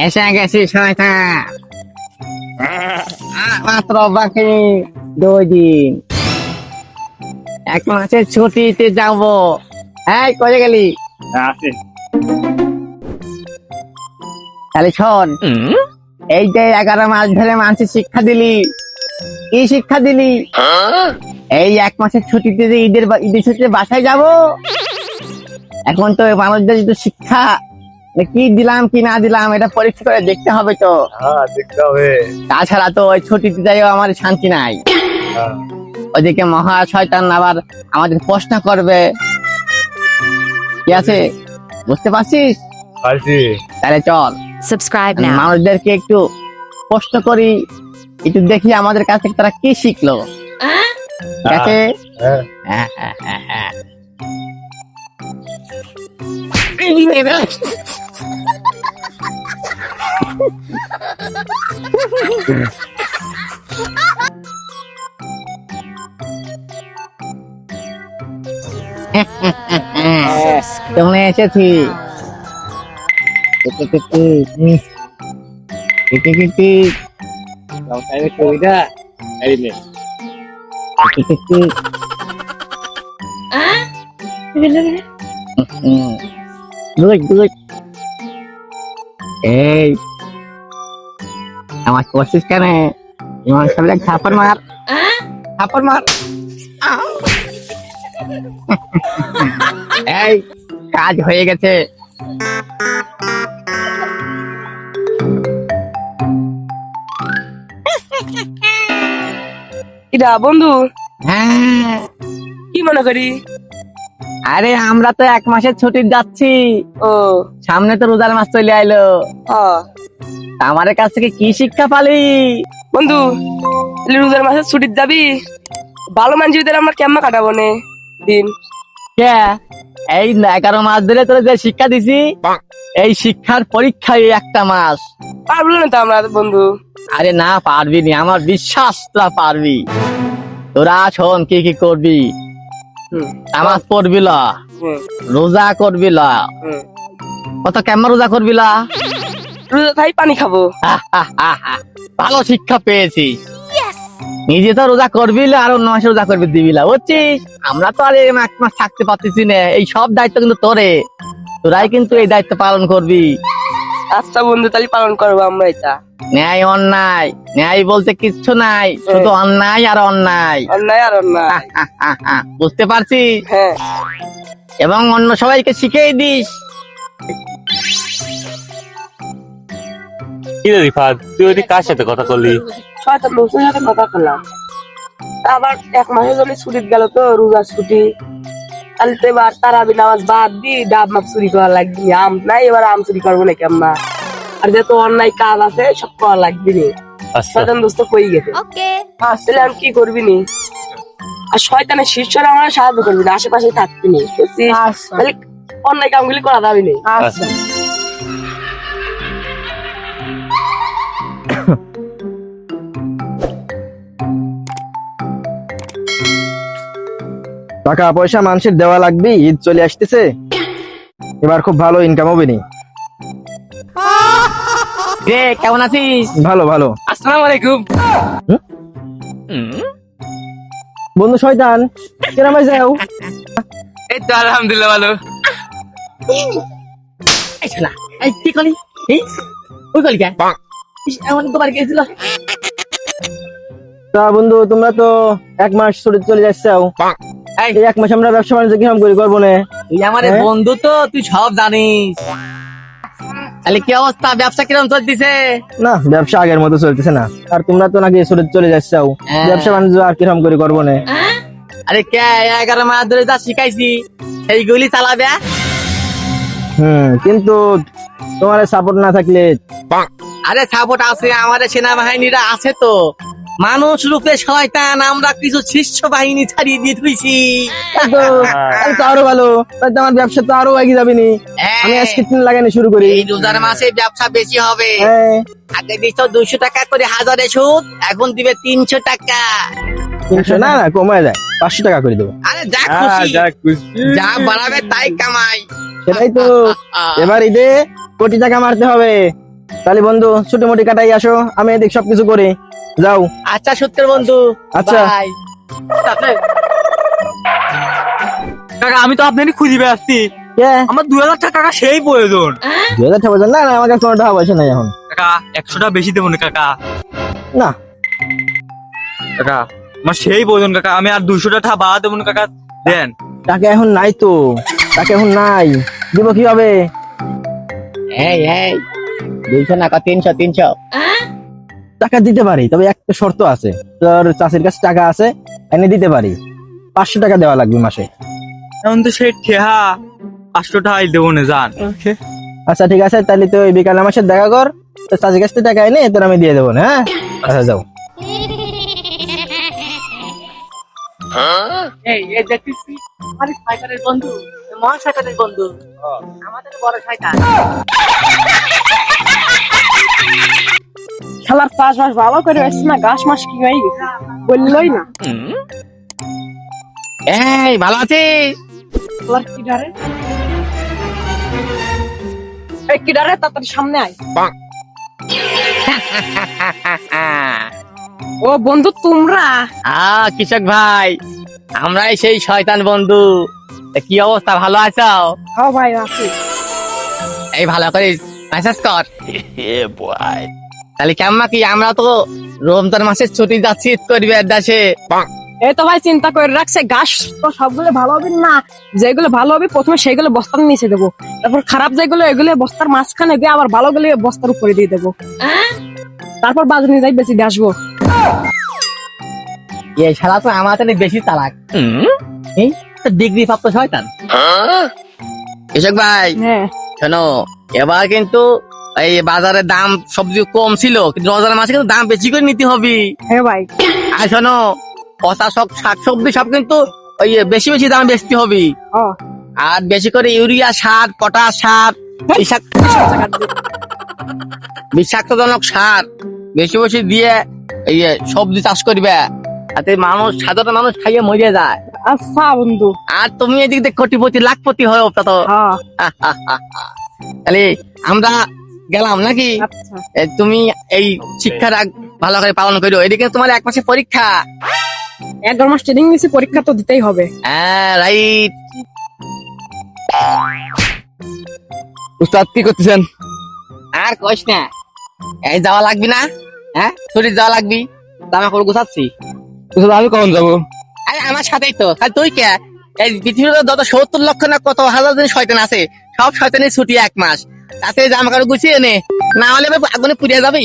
এসে গেছি শয়তান। মাত্র বাকি 2 দিন, 1 মাসের ছুটিতে যাবো। এই কই গেলি? তাহলে শোন, এই যে 11 মাস ধরে মানুষের শিক্ষা দিলি, কি শিক্ষা দিলি? এই 1 মাসের ছুটিতে যে ঈদের ছুটিতে বাসায় যাব, এখন তো মানুষদের একটু শিক্ষা কি দিলাম কি না দিলাম এটা পরীক্ষা করে দেখতে হবে তো। দেখতে হবে। তাছাড়া তো ওই ছুটিতে যাইও আমার শান্তি নাই। ওইদিকে মহা শয়তান আবার আমাদের প্রশ্ন করবে, কি আছে বুঝতে পারছিস? তাহলে চল Subscribe now. মানুষদেরকে একটু প্রশ্ন করি, একটু দেখি আমাদের কাছ থেকে তারা কি শিখলো। ঠিক আছে? হ্যাঁ। চলে এসেছি। Good. এই আমার করছিস কেন? ইমান সামনে থাপড় মার। এই কাজ হয়ে গেছে। ইদা বন্ধু, হ্যাঁ কি মনে করি? আরে আমরা তো 1 মাসের ছুটি যাচ্ছি, ও সামনে তো রোজার মাস চলে আইলো। ও আমার কাছ থেকে কি শিক্ষা পালি? বন্ধু, রোজার মাসে ছুটির যাবি, ভালো মানুষদের আমরা কেমন কাটাবো নে দিন? কে এই 11 মাস ধরে তোর যে শিক্ষা দিছি, এই শিক্ষার পরীক্ষায় 1টা মাস পারবো না তো আমরা বন্ধু। আরে না পারবি নি, আমার বিশ্বাস তোরা পারবি। তোরা শোন কি কি করবি। নামাজ পড়বি লা, রোজা করবি লা। কত কেমন রোজা করবি লা? রোজা থাই পানি খাবো। ভালো শিক্ষা পেয়েছি। নিজে তো রোজা করবি লা, আর অন্য মাসে রোজা করবি দিবি লা, বুঝছিস? আমরা তো আর 1 মাস থাকতে পারতেছি না। এই সব দায়িত্ব কিন্তু তোরে, তোরাই কিন্তু এই দায়িত্ব পালন করবি। আচ্ছা বন্ধু, তাহলে পালন করবো আমরা এটা। ন্যায় অন্যায়, ন্যায় বলতে কিচ্ছু নাই, শুধু অন্যায় আর অন্যায়। অন্যায় আর অন্যায়, বুঝতে পারছিস? হ্যাঁ। এবং অন্য সবাইকে শিখিয়ে দিস। কি রে রিফাত, তুই ওই কার সাথে কথা বললি? শয়তান লোকের সাথে কথা বললাম। আবার 1 মাসের জন্য ছুটি গেল তো, রোজার ছুটি। তাহলে তো এবার তারাবি নামাজ বাদ দি ডাব মাপ চুরি করা লাগবে। আম নাই, এবার আম চুরি করবো নাকি আমরা? আর যেহেতু অন্যায় কাজ আছে সব করা লাগবে নি। শয়তান দোস্ত কই গেছে? তাহলে আমি কি করবি নি? আর শয়তানের শিষ্যরা আমার সাহায্য করবি না, আশেপাশে থাকবি নি, বুঝছিস? তাহলে অন্যায় কামগুলি করা যাবে নি। টাকা পয়সা মানুষের দেওয়া লাগবে, ঈদ চলে আসতেছে, এবার খুব ভালো ইনকাম হবে নি। রে কেমন আছিস? ভালো ভালো। আসসালামু আলাইকুম। বন্ধু শয়তান কেরাম যাও? এই তো আলহামদুলিল্লাহ ভালো। এই শালা, এই কি করলি? এই ওই করলি কে? এমন তো বাড়ি গেছিল। তা বন্ধু, তোমরা তো 1 মাস ছুটি চলে যাচ্ছাও, এই 1 মাস আমরা ব্যবসা বাণিজ্য কিরকম করে করবো না? তুই আমার বন্ধু তো, তুই সব জানিস। তাহলে কি অবস্থা, ব্যবসা কিরকম চলতেছে? না, ব্যবসা আগের মতো চলতেছে না। আর তোমরা তো নাকি ছুটি চলে যাচ্ছাও, ব্যবসা বাণিজ্য আর কিরকম করে করবো না? আরে কে 11 মাস ধরে যা শিখাইছি সেইগুলি চালাবে। কিন্তু তোমার সাপোর্ট না থাকলে? আরে সাপোর্ট আছে, আমাদের সেনাবাহিনীরা আছে তো। মানুষ রূপে শয়তান, আমরা কিছু শিষ্য বাহিনী ছাড়িয়ে দিয়ে তুইছি। তো আরো ভালো, তাই তো আমার ব্যবসা তো আরো এগিয়ে যাবে নি। আমি আজকে 3 লাগানো শুরু করি। এই রোজার মাসে ব্যবসা বেশি হবে। হ্যাঁ, আগে দিচ্ছ 200 টাকা করে হাজারে সুদ, এখন দিবে 300 টাকা। 300 না, কমায় যায়, 500 টাকা করে দেবো। আরে যা খুশি, যা বাড়াবে তাই কামাই। সেটাই তো, এবার ঈদে কোটি টাকা মারতে হবে। তাহলে বন্ধু ছুটি মুটি কাটাই আসো, আমি এদিক সবকিছু করি। যাও। আচ্ছা সত্যের বন্ধু, আচ্ছা। বাই। কাকা আমি তো আপনারই খুঁজিবে আসছি, কে? আমার 2000 টাকা সেই প্রয়োজন। 2000 টাকা বলছেন? না না, আমার কাছে কোনো টাকা পয়সা নাই এখন। কাকা 100 টাকা বেশি দেবো না কাকা। না, কাকা আমার সেই প্রয়োজন কাকা, আমি আর 200 টাকা বাড়া দেবো না কাকা, দেন। টাকা এখন নাই তো, টাকা এখন নাই, দিব কিভাবে? এই 200 না, 300। টাকা দিতে পারি, তবে একটা শর্ত আছে। তোর চাষির কাছে টাকা আছে, এনে দিতে পারি। 500 টাকা দেওয়া লাগবে মাসে। এখন তো সেই ঠেহা 500 টাকাই দেবো না, যান। আচ্ছা ঠিক আছে, তাহলে তুই বিকালে আমার সাথে দেখা কর, তোর চাষির কাছ থেকে টাকা এনে তোর আমি দিয়ে দেবো না। হ্যাঁ, আচ্ছা যাও। এই দেখতেছি আরে শয়তানের বন্ধু, মহা শয়তানের বন্ধু, আমাদের বড় শয়তান। শালার চাষবাস ভালো করে হচ্ছে না, ঘাস মাস কি হয়ে গেছে বললই না। এই ভালো আছিস? শালার কি ডারে, এই কি ডারে, তাড়াতাড়ি সামনে আয়। ও বন্ধু তোমরা? কৃষক ভাই, আমরাই সেই শয়তান বন্ধু। তা কি অবস্থা, ভালো আছো? হ্যাঁ ভাই আছি। এই ভালো করে মেসেজ কর। তাহলে কেমন কি, আমরা তো রমজান মাসের ছুটি যাচ্ছি ঈদ করবে দেশে। এই তো ভাই চিন্তা করে রাখছে, ঘাস তো সবগুলো ভালো হবে না, যেগুলো ভালো হবে প্রথমে সেগুলো বস্তার নিচে দেবো, তারপর খারাপ যেগুলো এগুলো বস্তার মাঝখানে দিয়ে আবার ভালো গুলো বস্তার উপরে দিয়ে দেবো, তারপর বাজারে নিয়ে যাই বেশি দিয়ে আসবো। এই শালা তো আমার থেকে বেশি চালাক। ডিগ্রি প্রাপ্ত শয়তান। কৃষক ভাই হ্যাঁ শোনো, এবার কিন্তু এই বাজারে দাম সবজি কম ছিল, কিন্তু রমজান মাসে কিন্তু দাম বেশি করে নিতে হবে। হ্যাঁ ভাই। আর শোনো, পচা সব শাকসবজি সব কিন্তু ওই বেশি বেশি দাম বেচতে হবে। ও আর বেশি করে ইউরিয়া সার, পটাশ সার, বিষাক্তজনক সার বেশি বেশি দিয়ে এই সবজি চাষ করবে, তাতে মানুষ, সাধারণ মানুষ খাইয়ে মরে যায়। আচ্ছা বন্ধু। আর তুমি এদিক দিয়ে কোটিপতি লাখপতি হয়ে ওঠা তো। হ্যাঁ তাহলে আমরা গেলাম নাকি? আচ্ছা তুমি এই শিক্ষাটা ভালো করে পালন করো। এদিকে তোমার 1 মাসের পরীক্ষা। 11 মাস ট্রেনিং নিয়েছি, পরীক্ষা তো দিতেই হবে। হ্যাঁ রাইট। উস্তাদ কি করতেছেন? আর কইস না, এই যাওয়া লাগবি না? হ্যাঁ শরীর যাওয়া লাগবি, জামা কাপড় গুছাচ্ছি। উস্তাদ আমি কখন যাবো? আরে আমার সাথেই তো, খালি তুই কে? এই পৃথিবীতে যত 70 লক্ষ না কত হাজার জন শয়তান আছে, সব শয়তানের ছুটি 1 মাস। তাতে জামা কাপড় গুছিয়ে নে, না হলে আগুনে পুড়িয়ে যাবি।